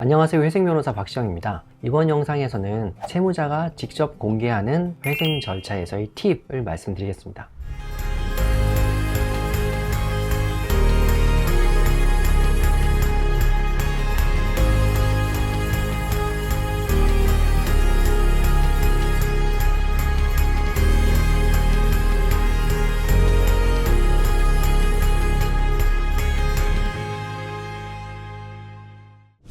안녕하세요. 회생변호사 박시영입니다. 이번 영상에서는 채무자가 직접 공개하는 회생 절차에서의 팁을 말씀드리겠습니다.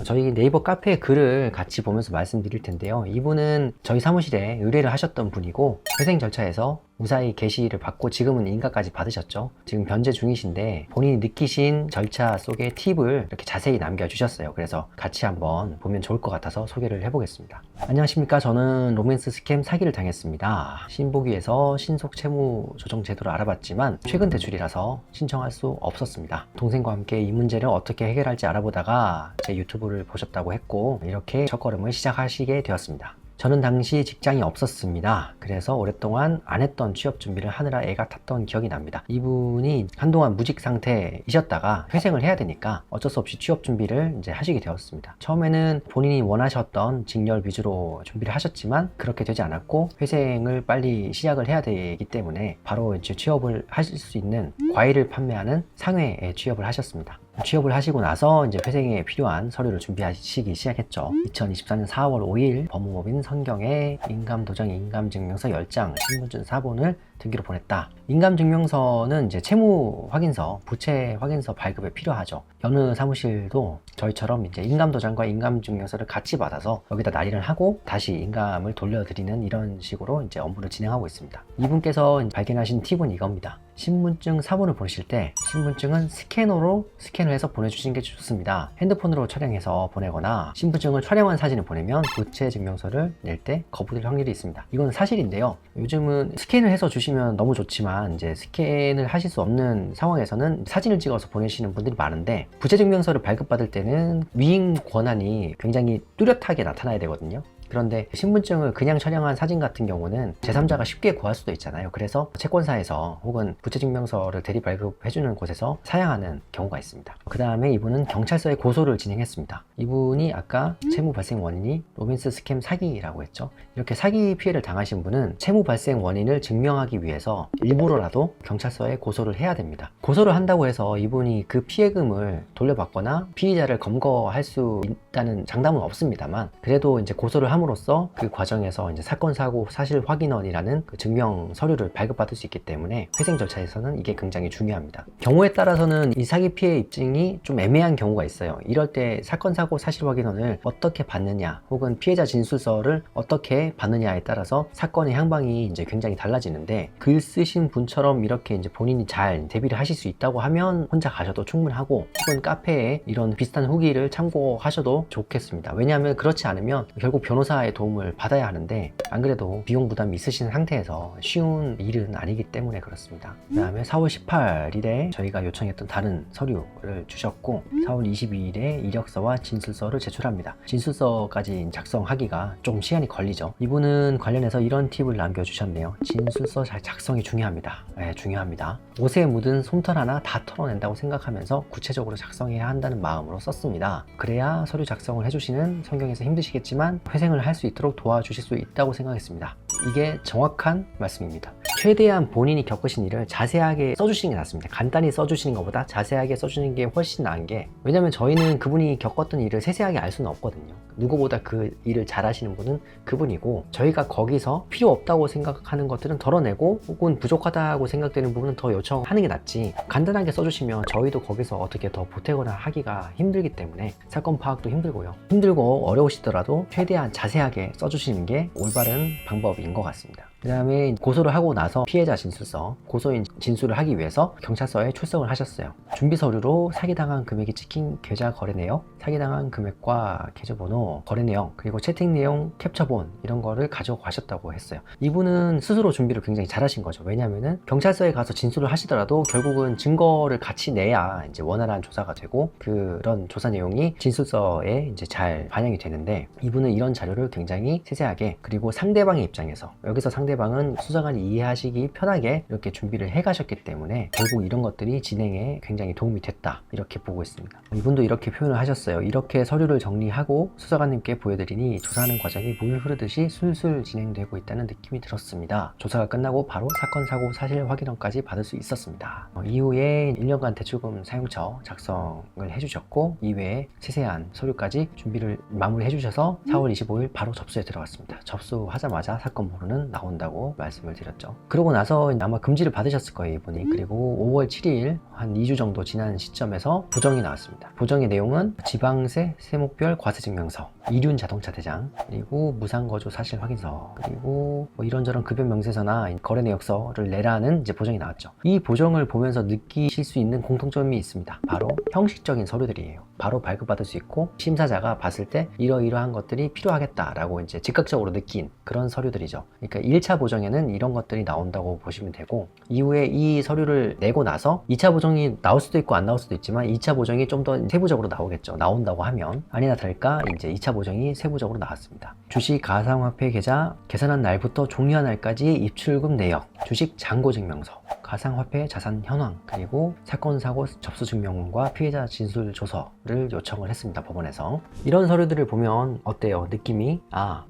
저희 네이버 카페 글을 같이 보면서 말씀드릴 텐데요. 이분은 저희 사무실에 의뢰를 하셨던 분이고 회생 절차에서 무사히 게시를 받고 지금은 인가까지 받으셨죠. 지금 변제 중이신데 본인이 느끼신 절차 속의 팁을 이렇게 자세히 남겨주셨어요. 그래서 같이 한번 보면 좋을 것 같아서 소개를 해보겠습니다. 안녕하십니까. 저는 로맨스 스캠 사기를 당했습니다. 신보기에서 신속 채무 조정 제도를 알아봤지만 최근 대출이라서 신청할 수 없었습니다. 동생과 함께 이 문제를 어떻게 해결할지 알아보다가 제 유튜브를 보셨다고 했고 이렇게 첫걸음을 시작하시게 되었습니다. 저는 당시 직장이 없었습니다. 그래서 오랫동안 안 했던 취업 준비를 하느라 애가 탔던 기억이 납니다. 이분이 한동안 무직 상태이셨다가 회생을 해야 되니까 어쩔 수 없이 취업 준비를 이제 하시게 되었습니다. 처음에는 본인이 원하셨던 직렬 위주로 준비를 하셨지만 그렇게 되지 않았고 회생을 빨리 시작을 해야 되기 때문에 바로 이제 취업을 하실 수 있는 과일을 판매하는 상회에 취업을 하셨습니다. 취업을 하시고 나서 이제 회생에 필요한 서류를 준비하시기 시작했죠. 2024년 4월 5일 법무법인 선경에 인감도장, 인감증명서 10장, 신분증 4본을 등기로 보냈다. 인감증명서는 이제 채무 확인서, 부채 확인서 발급에 필요하죠. 여느 사무실도 저희처럼 이제 인감도장과 인감증명서를 같이 받아서 여기다 날인을 하고 다시 인감을 돌려드리는 이런 식으로 이제 업무를 진행하고 있습니다. 이분께서 발견하신 팁은 이겁니다. 신분증 사본을 보내실 때 신분증은 스캐너로 스캔을 해서 보내주시는 게 좋습니다. 핸드폰으로 촬영해서 보내거나 신분증을 촬영한 사진을 보내면 부채 증명서를 낼 때 거부될 확률이 있습니다. 이건 사실인데요. 요즘은 스캔을 해서 주시면 너무 좋지만 이제 스캔을 하실 수 없는 상황에서는 사진을 찍어서 보내시는 분들이 많은데 부채 증명서를 발급받을 때는 위임 권한이 굉장히 뚜렷하게 나타나야 되거든요. 그런데 신분증을 그냥 촬영한 사진 같은 경우는 제3자가 쉽게 구할 수도 있잖아요. 그래서 채권사에서 혹은 부채증명서를 대리 발급해주는 곳에서 사양하는 경우가 있습니다. 그 다음에 이분은 경찰서에 고소를 진행했습니다. 이분이 아까 채무 발생 원인이 로맨스 스캠 사기라고 했죠. 이렇게 사기 피해를 당하신 분은 채무 발생 원인을 증명하기 위해서 일부러라도 경찰서에 고소를 해야 됩니다. 고소를 한다고 해서 이분이 그 피해금을 돌려받거나 피의자를 검거할 수 있다는 장담은 없습니다만 그래도 이제 고소를 함으로써 그 과정에서 이제 사건 사고 사실 확인원이라는 그 증명 서류를 발급받을 수 있기 때문에 회생 절차에서는 이게 굉장히 중요합니다. 경우에 따라서는 이 사기 피해 입증이 좀 애매한 경우가 있어요. 이럴 때 사건 사고 사실 확인원을 어떻게 받느냐 혹은 피해자 진술서를 어떻게 받느냐에 따라서 사건의 향방이 이제 굉장히 달라지는데 글 쓰신 분처럼 이렇게 이제 본인이 잘 대비를 하실 수 있다고 하면 혼자 가셔도 충분하고 혹은 카페에 이런 비슷한 후기를 참고하셔도 좋겠습니다. 왜냐하면 그렇지 않으면 결국 변호사의 도움을 받아야 하는데 안 그래도 비용 부담이 있으신 상태에서 쉬운 일은 아니기 때문에 그렇습니다. 그 다음에 4월 18일에 저희가 요청했던 다른 서류를 주셨고 4월 22일에 이력서와 진술서를 제출합니다. 진술서까지 작성하기가 좀 시간이 걸리죠. 이분은 관련해서 이런 팁을 남겨주셨네요. 진술서 잘 작성이 중요합니다. 네, 중요합니다. 옷에 묻은 솜털 하나 다 털어낸다고 생각하면서 구체적으로 작성해야 한다는 마음으로 썼습니다. 그래야 서류 작성을 해주시는 성경에서 힘드시겠지만 회생을 할 수 있도록 도와주실 수 있다고 생각했습니다. 이게 정확한 말씀입니다. 최대한 본인이 겪으신 일을 자세하게 써주시는 게 낫습니다. 간단히 써주시는 것보다 자세하게 써주는 게 훨씬 나은 게 왜냐면 저희는 그분이 겪었던 일을 세세하게 알 수는 없거든요. 누구보다 그 일을 잘 하시는 분은 그분이고 저희가 거기서 필요 없다고 생각하는 것들은 덜어내고 혹은 부족하다고 생각되는 부분은 더 요청하는 게 낫지 간단하게 써주시면 저희도 거기서 어떻게 더 보태거나 하기가 힘들기 때문에 사건 파악도 힘들고요. 힘들고 어려우시더라도 최대한 자세하게 써주시는 게 올바른 방법인 것 같습니다. 그 다음에 고소를 하고 나서 피해자 진술서, 고소인 진술을 하기 위해서 경찰서에 출석을 하셨어요. 준비 서류로 사기당한 금액이 찍힌 계좌 거래 내역, 사기당한 금액과 계좌번호, 거래 내용, 그리고 채팅 내용 캡처본 이런 거를 가지고 가셨다고 했어요. 이분은 스스로 준비를 굉장히 잘하신 거죠. 왜냐면은 경찰서에 가서 진술을 하시더라도 결국은 증거를 같이 내야 이제 원활한 조사가 되고 그런 조사 내용이 진술서에 이제 잘 반영이 되는데 이분은 이런 자료를 굉장히 세세하게 그리고 상대방의 입장에서 여기서 상대 상대방은 수사관이 이해하시기 편하게 이렇게 준비를 해 가셨기 때문에 결국 이런 것들이 진행에 굉장히 도움이 됐다, 이렇게 보고 있습니다. 이분도 이렇게 표현을 하셨어요. 이렇게 서류를 정리하고 수사관님께 보여드리니 조사하는 과정이 물 흐르듯이 술술 진행되고 있다는 느낌이 들었습니다. 조사가 끝나고 바로 사건 사고 사실 확인원까지 받을 수 있었습니다. 이후에 1년간 대출금 사용처 작성을 해주셨고 이외에 세세한 서류까지 준비를 마무리해 주셔서 4월 25일 바로 접수에 들어갔습니다. 접수하자마자 사건 번호는 나온다고 말씀을 드렸죠. 그러고 나서 아마 금지를 받으셨을 거예요, 이분이. 그리고 5월 7일 한 2주 정도 지난 시점에서 보정이 나왔습니다. 보정의 내용은 지방세 세목별 과세증명서, 이륜 자동차 대장, 그리고 무상거주 사실 확인서, 그리고 뭐 이런저런 급여 명세서나 거래 내역서를 내라는 이제 보정이 나왔죠. 이 보정을 보면서 느끼실 수 있는 공통점이 있습니다. 바로 형식적인 서류들이에요. 바로 발급받을 수 있고 심사자가 봤을 때 이러이러한 것들이 필요하겠다라고 이제 즉각적으로 느낀 그런 서류들이죠. 그러니까 1차 보정에는 이런 것들이 나온다고 보시면 되고, 이후에 이 서류를 내고 나서 2차 보정이 나올 수도 있고 안 나올 수도 있지만 2차 보정이 좀 더 세부적으로 나오겠죠. 나온다고 하면 아니나 다를까 이제 2차 보정이 세부적으로 나왔습니다. 주식 가상화폐 계좌 개설한 날부터 종료한 날까지 입출금 내역, 주식 잔고 증명서, 가상화폐 자산 현황, 그리고 사건 사고 접수 증명과 피해자 진술 조서를 요청을 했습니다. 법원에서. 이런 서류들을 보면 어때요? 느낌이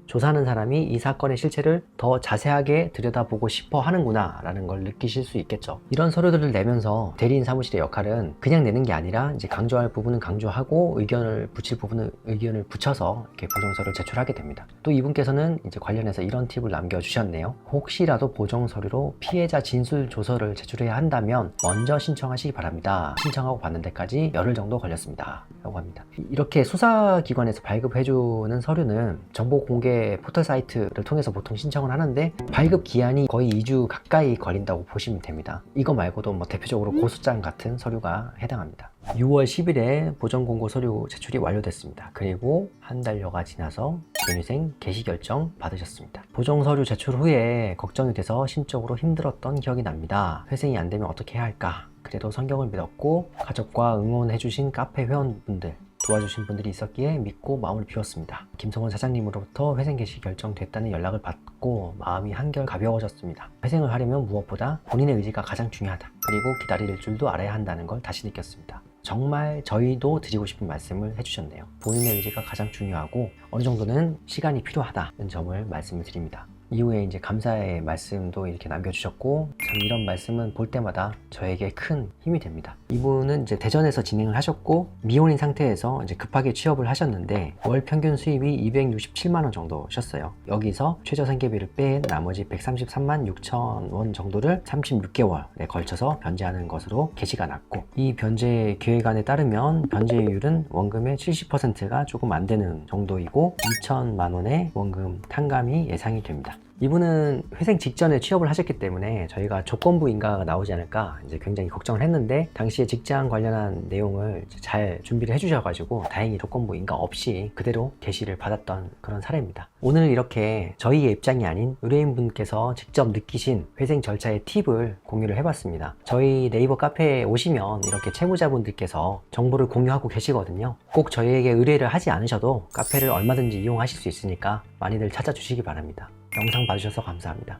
조사하는 사람이 이 사건의 실체를 더 자세하게 들여다보고 싶어 하는구나 라는 걸 느끼실 수 있겠죠. 이런 서류들을 내면서 대리인 사무실의 역할은 그냥 내는 게 아니라 이제 강조할 부분은 강조하고 의견을 붙일 부분은 의견을 붙여서 이렇게 보정서를 제출하게 됩니다. 또 이분께서는 이제 관련해서 이런 팁을 남겨주셨네요. 혹시라도 보정서류로 피해자 진술 조서를 제출해야 한다면 먼저 신청하시기 바랍니다. 신청하고 받는 데까지 열흘 정도 걸렸습니다 라고 합니다. 이렇게 수사기관에서 발급해주는 서류는 정보공개 포털 사이트를 통해서 보통 신청을 하는데 발급 기한이 거의 2주 가까이 걸린다고 보시면 됩니다. 이거 말고도 뭐 대표적으로 고소장 같은 서류가 해당합니다. 6월 10일에 보정공고 서류 제출이 완료됐습니다. 그리고 한 달여가 지나서 개미생 개시 결정 받으셨습니다. 보정 서류 제출 후에 걱정이 돼서 심적으로 힘들었던 기억이 납니다. 회생이 안 되면 어떻게 해야 할까? 그래도 성경을 믿었고 가족과 응원해주신 카페 회원분들, 도와주신 분들이 있었기에 믿고 마음을 비웠습니다. 김성원 사장님으로부터 회생 개시 결정됐다는 연락을 받고 마음이 한결 가벼워졌습니다. 회생을 하려면 무엇보다 본인의 의지가 가장 중요하다. 그리고 기다릴 줄도 알아야 한다는 걸 다시 느꼈습니다. 정말 저희도 드리고 싶은 말씀을 해주셨네요. 본인의 의지가 가장 중요하고 어느 정도는 시간이 필요하다는 점을 말씀을 드립니다. 이후에 이제 감사의 말씀도 이렇게 남겨주셨고, 참 이런 말씀은 볼 때마다 저에게 큰 힘이 됩니다. 이분은 이제 대전에서 진행을 하셨고 미혼인 상태에서 이제 급하게 취업을 하셨는데 월 평균 수입이 267만 원 정도셨어요. 여기서 최저 생계비를 뺀 나머지 133만 6천 원 정도를 36개월에 걸쳐서 변제하는 것으로 게시가 났고, 이 변제 계획안에 따르면 변제율은 원금의 70%가 조금 안 되는 정도이고 2천만 원의 원금 탕감이 예상이 됩니다. 이분은 회생 직전에 취업을 하셨기 때문에 저희가 조건부 인가가 나오지 않을까 이제 굉장히 걱정을 했는데, 당시에 직장 관련한 내용을 잘 준비를 해주셔가지고 다행히 조건부 인가 없이 그대로 게시를 받았던 그런 사례입니다. 오늘 이렇게 저희의 입장이 아닌 의뢰인분께서 직접 느끼신 회생 절차의 팁을 공유를 해봤습니다. 저희 네이버 카페에 오시면 이렇게 채무자분들께서 정보를 공유하고 계시거든요. 꼭 저희에게 의뢰를 하지 않으셔도 카페를 얼마든지 이용하실 수 있으니까 많이들 찾아주시기 바랍니다. 영상 봐주셔서 감사합니다.